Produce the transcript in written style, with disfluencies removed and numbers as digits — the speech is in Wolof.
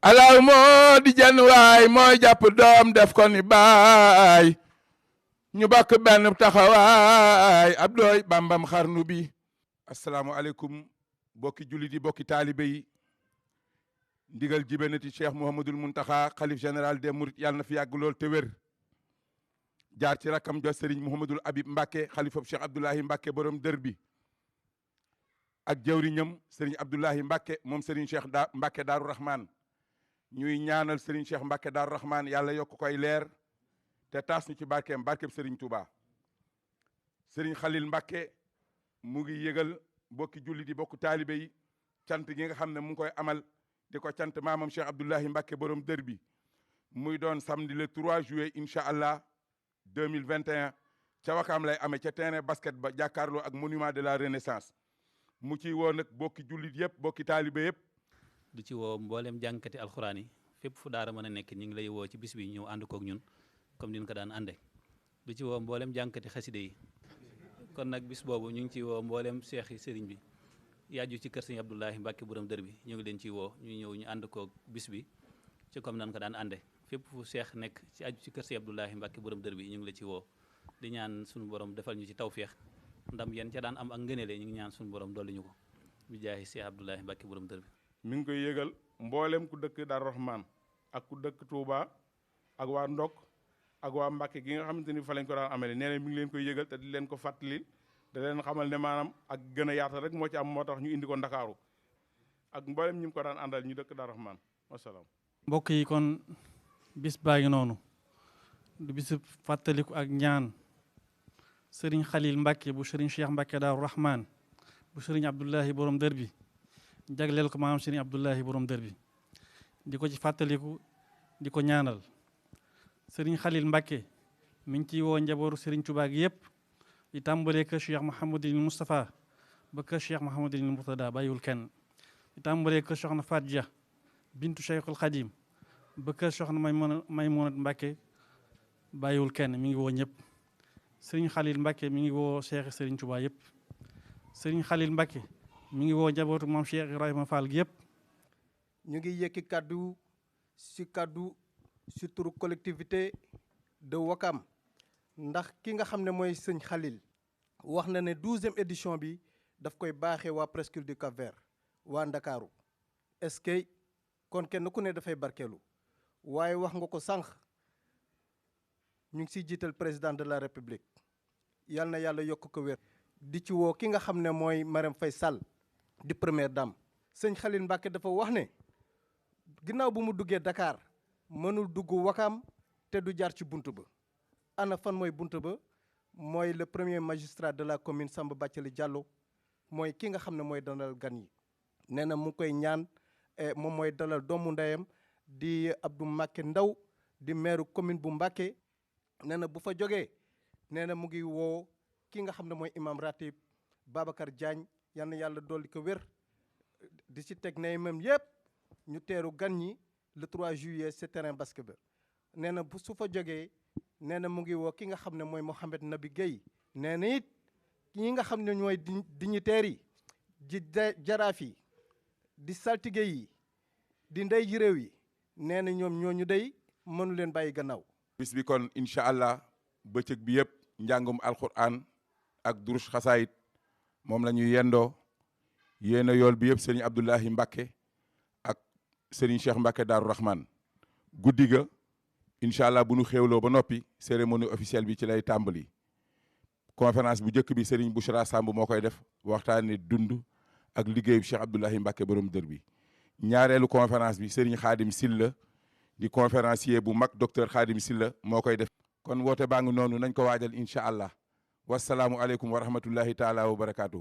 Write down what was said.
alaw moo di jenn waay mooy jàpp doom def ko ni baay ñu bakk benn taxawaay ab dooy bambam xarnu bi. asalaamualeykum bokki jullit yi bokki taalibe yi ndigal jibenati cheikh Mouhamadul Muntaxa xalif général des mourides yàlla na fi yàgg lool te wér jaar ci rakkam jo Serigne Mouhamadul Habib Mbacke xalifab cheikh Abdoulahi Mbacke borom dër bi ak jëwriñam Serigne Abdoulahi Mbacke moom Serigne Cheikh Mbacke Daaru Rahman ñuy ñaanal Serigne Cheikh Mbacke Daaru Rahman yàlla yokk koy leer te taas ñu ci barkeem barkeem Serigne Touba. Serigne Khalil Mbacke mu ngi yëgal bokki jullit yi bokku taalibe yi cant gi nga xam ne mu ngi koy amal di ko cant maamam Cheikh Abdoulahi Mbacke borom dër bi muy doon samedi le 3 juillet incha allah 2021 ca Wakaam lay amee ca terrain basket ba jàkkaarloo ak monument de la renaissance mu ciy woo nag bokki jullit yëpp bokki taalibe yëpp. du ci woo mboolem jànkati alxuraan yi fépp fu daara mën a nekk ñu ngi lay woo ci bis bi ñëw ànd kook ñun comme ni ñu ko daan ànde du ci woo mboolem jànkati xaside yi kon nag bis boobu ñu ngi ciy woo mboolem seex yi sëriñ bi yaaju ci kër sëriñ Abdoulahi Mbacke borom dër bi ñu ngi leen ciy woo ñu ñëw ñu ànd kook bis bi ci comme nan ko daan ànde fépp fu seex nekk ci aju ci kër sëriñ Abdoulahi Mbacke borom dër bi ñu ngi la ci woo di ñaan suñu borom defal ñu ci tawféex ndam yéen ca daan am ak ngëneele ñu ngi ñaan suñu borom dolli ñu ko bi jaahi Cheikh Abdoulahi Mbacke borom dër bi. mi ngi koy yëgal mboolem ku dëkk Daaru Rahman ak ku dëkk Touba ak waa Ndok ak waa Mbacke gi nga xamante ni fa lañ ko daan amee nee na mi ngi leen koy yëgal te di leen ko fàttali da leen xamal ne maanaam ak gën a yaatal rek moo ci am moo tax ñu indi ko Ndakaaru ak mboolem ñi mu ko daan àndal ñu dëkk Daaru Rahman wasalaam. mbokk yi kon bis baa ngi noonu du bisu fàttaliku ak ñaan Serigne Khalil Mbacke bu Serigne Cheikh Mbacke Daaru Rahman bu Serigne Abdoulahi borom dër bi jagleel ko maam Serigne Abdoulahi borom dër bi di ko ci fàttaliku di ko ñaanal Serigne Khalil Mbacke mi ngi ciy woo njabootu Serigne Touba gi yëpp di tàmbalee kër Cheikh Mouhamadul Moustapha ba kër Cheikh Mouhamadul Mourtada bàyyiwul kenn di tàmbalee kër Soxna Faat Dia bintu Cheikhul Khadim ba kër Soxna Maymunat Mbacke bàyyiwul kenn mi ngi woo ñëpp Serigne Khalil Mbacke mi ngi woo Cheikh Serigne Touba yëpp Serigne Khalil Mbacke mi ngi woo njabootu moom Cheikh Ibrahima Fall gi yëpp. ñu ngi yëkki kaddu si turu collectivité de Wakam ndax ki nga xam ne mooy sëñ Khalil wax na ne 12e édition bi daf koy baaxee waa presqu'île du Cap-Vert waa Ndakaaru est-ce que kon kenn ku ne dafay barkeelu waaye wax nga ko sànq ñu ngi siy jiital président de la république yal na yàlla yokk ko wér. di ci woo ki nga xam ne mooy Marème Faye Sall di première dame. sëñ Khalil Mbacke dafa wax ne ginnaaw bu mu duggee Dakar mënul dugg Wakam te du jaar ci bunt ba. ana fan mooy bunt ba mooy le premier magistrat de la commune Samba Bathily Diallo mooy ki nga xam ne mooy dalal gan yi nee na mu koy ñaan moom mooy dalal doomu ndeyam di Abdou Mbacke Ndaw di maire commune bu Mbacke nee na bu fa jógee nee na mu ngi woo ki nga xam ne mooy imam ratib Babacar Diagne yal na yàlla dolli ko wér di ci teg ne même yëpp ñu teeru gan ñi le 3 juillet ci terrain basket ba nee na bu su fa jógee nee na mu ngi woo ki nga xam ne mooy Mohamed Nabi Guèye nee na it ñi nga xam ne ñooy dignitaires yi di jaraaf yi di saltige yi di ndey ji réew yi nee na ñoom ñooñu day mënu leen bàyyi gannaaw. bis bi kon incha allah bëccëg bi yëpp njàngum alquran ak durus xasaayit moom la ñuy yendoo yéena yool bi yëpp Serigne Abdoulahi Mbacke ak Serigne Cheikh Mbacke Daaru Rahman guddi ga incha allah bu nu xéewloo ba noppi cérémonie officielle bi ci lay tàmbali conférence bu njëkk bi Serigne Bouchra Samb moo koy def waxtaane dund ak liggéeyu Cheikh Abdoulahi Mbacke borom dër bi ñaareelu conférence bi Serigne Khadim Silla di conférencier bu mag docteur Khadim Silla moo koy def kon woote baa ngi noonu nañ ko waajal incha allah wasalaamualeykum wa rahmatullahi taala wa barakaatu.